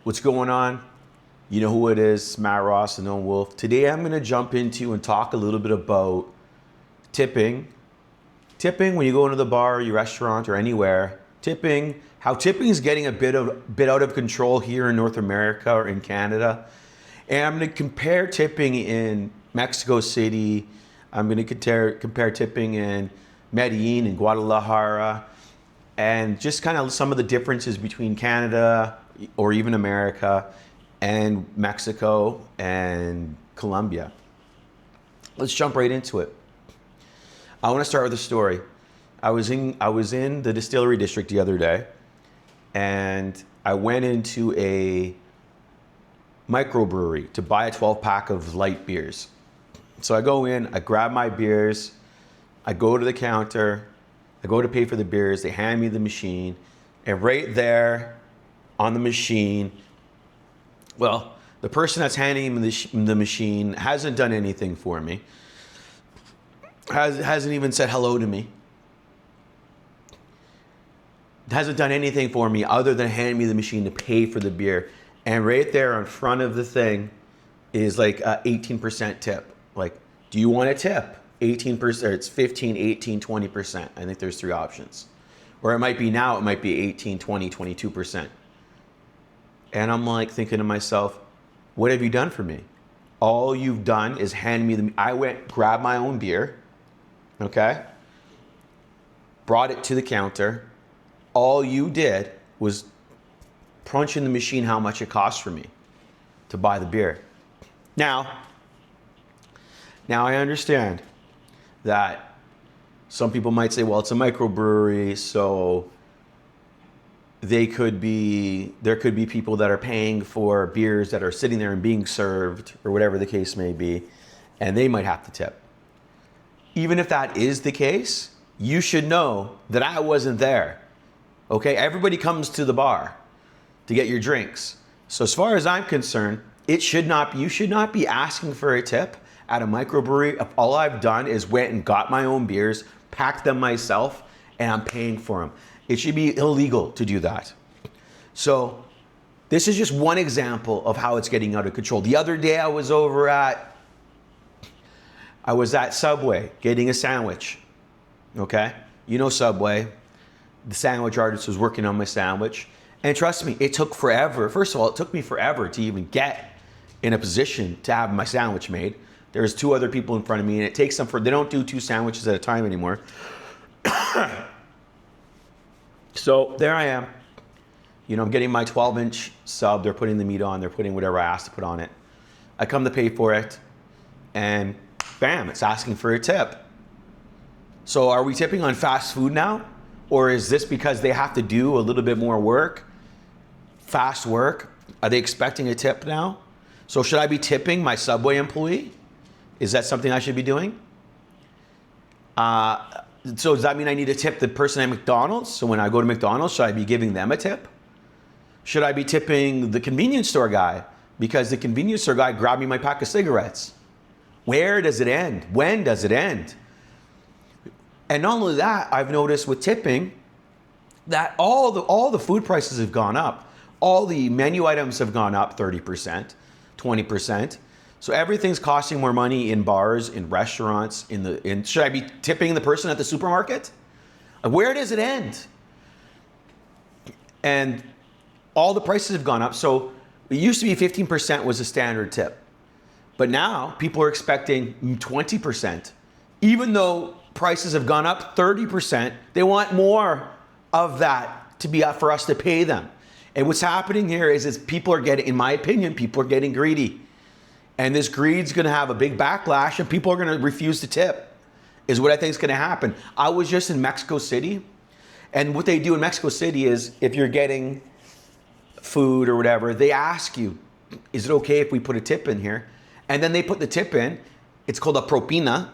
What's going on? You know who it is, Matt Ross and Owen Wolf. Today I'm going to jump into and talk a little bit about tipping. Tipping when you go into the bar, your restaurant, or anywhere. Tipping, how tipping is getting a bit out of control here in North America or in Canada. And I'm going to compare tipping in Mexico City. I'm going to compare tipping in Medellin and Guadalajara, and just kind of some of the differences between Canada or even America and Mexico and Colombia. Let's jump right into it. I want to start with a story. I was in the distillery district the other day, and I went into a microbrewery to buy a 12-pack of light beers. So I go in, I grab my beers, I go to the counter, I go to pay for the beers, they hand me the machine, and right there on the machine, well, the person that's handing me the machine hasn't done anything for me, hasn't even said hello to me, hasn't done anything for me other than hand me the machine to pay for the beer. And right there in front of the thing is like a 18% tip. Like, do you want a tip? 18%, or it's 15, 18, 20%. I think there's three options. Or it might be now, it might be 18, 20, 22%. And I'm like thinking to myself, what have you done for me? All you've done is hand me I went, grabbed my own beer, okay? Brought it to the counter. All you did was punch in the machine how much it cost for me to buy the beer. Now I understand that some people might say, well, it's a microbrewery, so there could be people that are paying for beers that are sitting there and being served, or whatever the case may be, and they might have to tip. Even if that is the case, you should know that I wasn't there. Okay, everybody comes to the bar to get your drinks. So as far as I'm concerned, you should not be asking for a tip at a microbrewery. If all I've done is went and got my own beers, packed them myself, and I'm paying for them. It should be illegal to do that. So this is just one example of how it's getting out of control. The other day I was at Subway getting a sandwich, okay? You know Subway. The sandwich artist was working on my sandwich. And trust me, it took forever. First of all, it took me forever to even get in a position to have my sandwich made. There's two other people in front of me, and it takes them they don't do two sandwiches at a time anymore. So there I am. You know, I'm getting my 12-inch sub. They're putting the meat on. They're putting whatever I asked to put on it. I come to pay for it, and bam, it's asking for a tip. So are we tipping on fast food now? Or is this because they have to do a little bit more work, fast work? Are they expecting a tip now? So should I be tipping my Subway employee? Is that something I should be doing? So does that mean I need to tip the person at McDonald's? So when I go to McDonald's, should I be giving them a tip? Should I be tipping the convenience store guy because the convenience store guy grabbed me my pack of cigarettes? Where does it end? When does it end? And not only that, I've noticed with tipping that all the food prices have gone up. All the menu items have gone up 30%, 20%. So everything's costing more money in bars, in restaurants, should I be tipping the person at the supermarket? Where does it end? And all the prices have gone up. So it used to be 15% was a standard tip. But now people are expecting 20%. Even though prices have gone up 30%, they want more of that to be for us to pay them. And what's happening here is people are getting, in my opinion, people are getting greedy. And this greed's gonna have a big backlash and people are gonna refuse to tip, is what I think is gonna happen. I was just in Mexico City, and what they do in Mexico City is if you're getting food or whatever, they ask you, is it okay if we put a tip in here? And then they put the tip in, it's called a propina,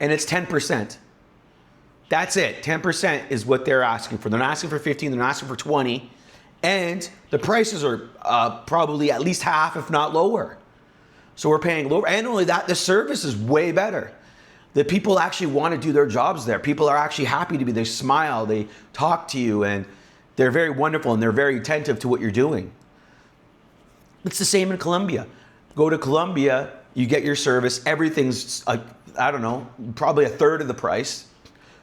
and it's 10%. That's it, 10% is what they're asking for. They're not asking for 15, they're not asking for 20, and the prices are probably at least half, if not lower. So we're paying lower, and not only that, the service is way better. The people actually want to do their jobs there. People are actually happy to be there. They smile, they talk to you, and they're very wonderful, and they're very attentive to what you're doing. It's the same in Colombia. Go to Colombia, you get your service, everything's, I don't know, probably a third of the price.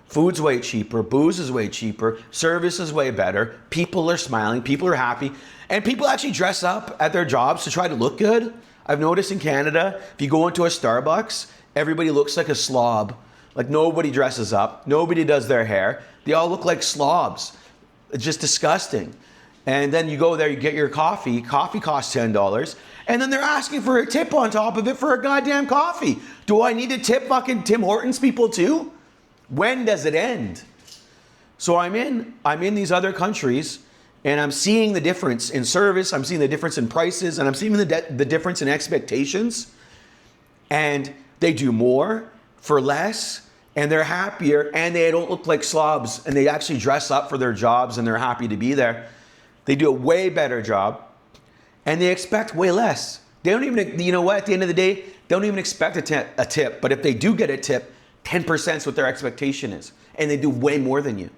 Food's way cheaper, booze is way cheaper, service is way better, people are smiling, people are happy, and people actually dress up at their jobs to try to look good. I've noticed in Canada, if you go into a Starbucks, everybody looks like a slob. Like nobody dresses up, nobody does their hair. They all look like slobs. It's just disgusting. And then you go there, you get your coffee. Coffee costs $10. And then they're asking for a tip on top of it for a goddamn coffee. Do I need to tip fucking Tim Hortons people too? When does it end? So I'm in these other countries and I'm seeing the difference in service. I'm seeing the difference in prices and I'm seeing the difference in expectations. And they do more for less and they're happier and they don't look like slobs and they actually dress up for their jobs and they're happy to be there. They do a way better job and they expect way less. They don't even, you know what, at the end of the day, they don't even expect a tip. But if they do get a tip, 10% is what their expectation is. And they do way more than you.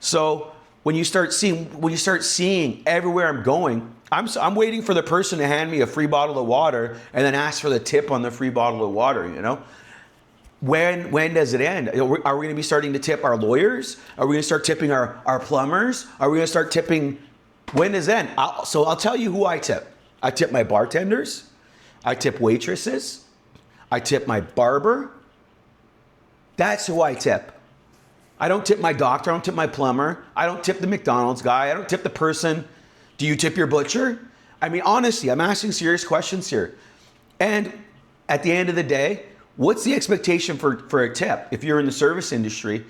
So when you start seeing everywhere I'm going, I'm waiting for the person to hand me a free bottle of water and then ask for the tip on the free bottle of water, you know? When does it end? Are we going to be starting to tip our lawyers? Are we going to start tipping our plumbers? Are we going to start tipping? When does it end? I'll tell you who I tip. I tip my bartenders. I tip waitresses. I tip my barber. That's who I tip. I don't tip my doctor. I don't tip my plumber. I don't tip the McDonald's guy. I don't tip the person. Do you tip your butcher? I mean, honestly, I'm asking serious questions here. And at the end of the day, what's the expectation for a tip if you're in the service industry?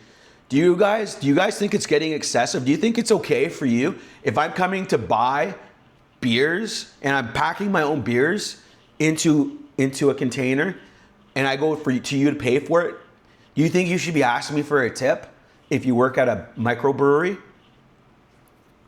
Do you guys think it's getting excessive? Do you think it's okay for you if I'm coming to buy beers and I'm packing my own beers into a container and I go to you to pay for it? Do you think you should be asking me for a tip if you work at a microbrewery?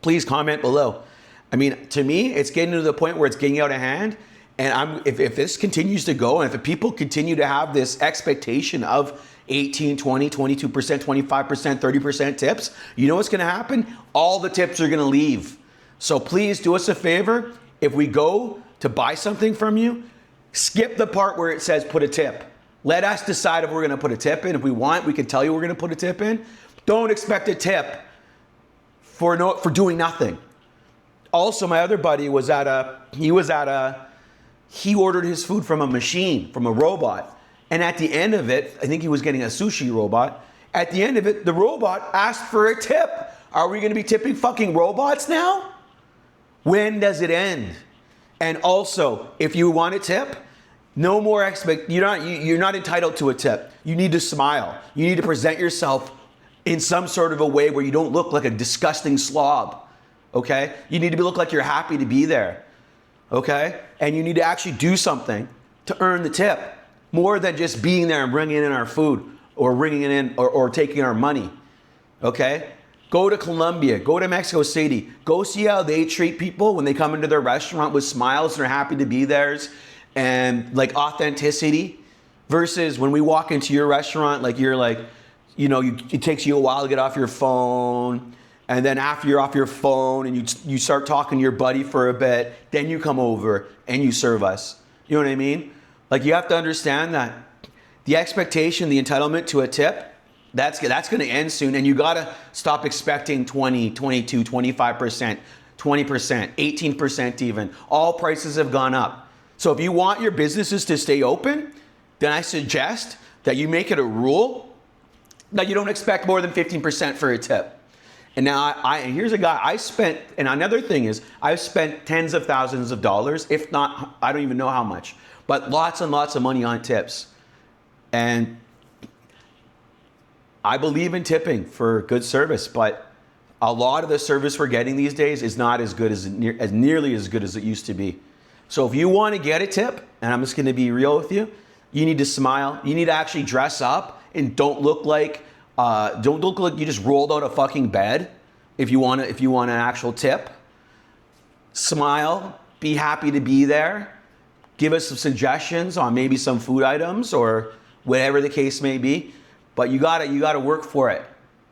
Please comment below. I mean, to me, it's getting to the point where it's getting out of hand. And if this continues to go, and if people continue to have this expectation of 18, 20, 22%, 25%, 30% tips, you know what's going to happen? All the tips are going to leave. So please do us a favor. If we go to buy something from you, skip the part where it says put a tip. Let us decide if we're going to put a tip in. If we want, we can tell you we're going to put a tip in. Don't expect a tip for doing nothing. Also, my other buddy he ordered his food from a machine, from a robot. And at the end of it, I think he was getting a sushi robot. At the end of it, the robot asked for a tip. Are we going to be tipping fucking robots now? When does it end? And also, if you want a tip, no more you're not entitled to a tip. You need to smile. You need to present yourself in some sort of a way where you don't look like a disgusting slob. Okay? You need to look like you're happy to be there. Okay? And you need to actually do something to earn the tip more than just being there and bringing in our food or bringing it in or taking our money. Okay? Go to Colombia, go to Mexico City, go see how they treat people when they come into their restaurant with smiles and they're happy to be theirs and like authenticity versus when we walk into your restaurant, like you're like, you know, it takes you a while to get off your phone. And then after you're off your phone and you start talking to your buddy for a bit, then you come over and you serve us. You know what I mean? Like you have to understand that the expectation, the entitlement to a tip, that's going to end soon. And you got to stop expecting 20, 22, 25%, 20%, 18% even. All prices have gone up. So if you want your businesses to stay open, then I suggest that you make it a rule that you don't expect more than 15% for a tip. And now here's a guy and another thing is I've spent tens of thousands of dollars, if not, I don't even know how much, but lots and lots of money on tips. And I believe in tipping for good service, but a lot of the service we're getting these days is not as good as nearly as good as it used to be. So if you want to get a tip, and I'm just going to be real with you, you need to smile. You need to actually dress up and don't look like you just rolled out of fucking bed. If you want an actual tip, smile. Be happy to be there. Give us some suggestions on maybe some food items or whatever the case may be. But you gotta work for it,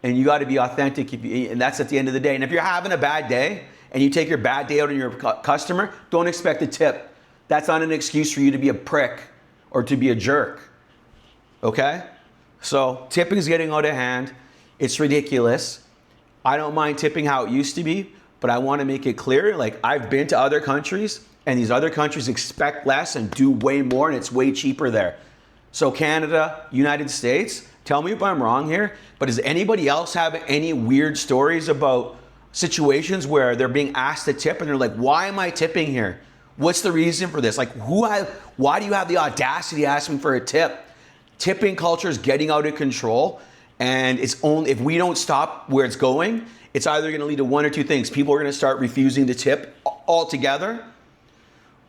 and you gotta be authentic. And that's at the end of the day. And if you're having a bad day and you take your bad day out on your customer, don't expect a tip. That's not an excuse for you to be a prick or to be a jerk. Okay? So tipping is getting out of hand. It's ridiculous. I don't mind tipping how it used to be, but I want to make it clear, like I've been to other countries and these other countries expect less and do way more and it's way cheaper there. So Canada, United States, tell me if I'm wrong here, but does anybody else have any weird stories about situations where they're being asked to tip and they're like, why am I tipping here? What's the reason for this? Like why do you have the audacity to ask me for a tip? Tipping culture is getting out of control, and it's only if we don't stop where it's going, it's either going to lead to one or two things. People are going to start refusing to tip altogether,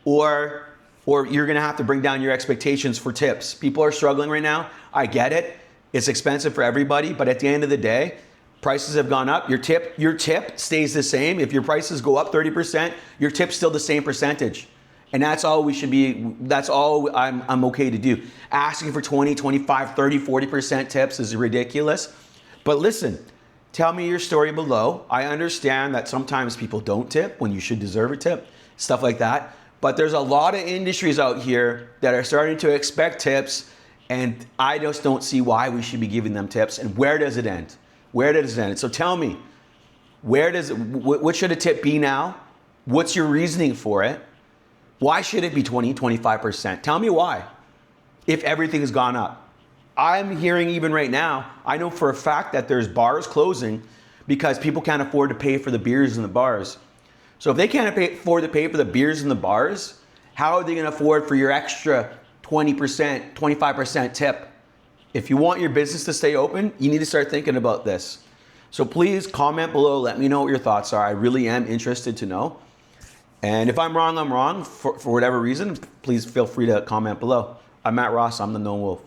or you're going to have to bring down your expectations for tips. People are struggling right now. I get it. It's expensive for everybody, but at the end of the day, prices have gone up. Your tip stays the same. If your prices go up 30%, your tip's still the same percentage. And that's all we should be, that's all I'm okay to do. Asking for 20, 25, 30, 40% tips is ridiculous. But listen, tell me your story below. I understand that sometimes people don't tip when you should deserve a tip, stuff like that. But there's a lot of industries out here that are starting to expect tips, and I just don't see why we should be giving them tips. And where does it end? Where does it end? So tell me, what should a tip be now? What's your reasoning for it? Why should it be 20, 25%? Tell me why, if everything has gone up. I'm hearing even right now, I know for a fact that there's bars closing because people can't afford to pay for the beers in the bars. So if they can't afford to pay for the beers in the bars, how are they going to afford for your extra 20%, 25% tip? If you want your business to stay open, you need to start thinking about this. So please comment below. Let me know what your thoughts are. I really am interested to know. And if I'm wrong, I'm wrong. For whatever reason, please feel free to comment below. I'm Matt Ross. I'm the Known Wolf.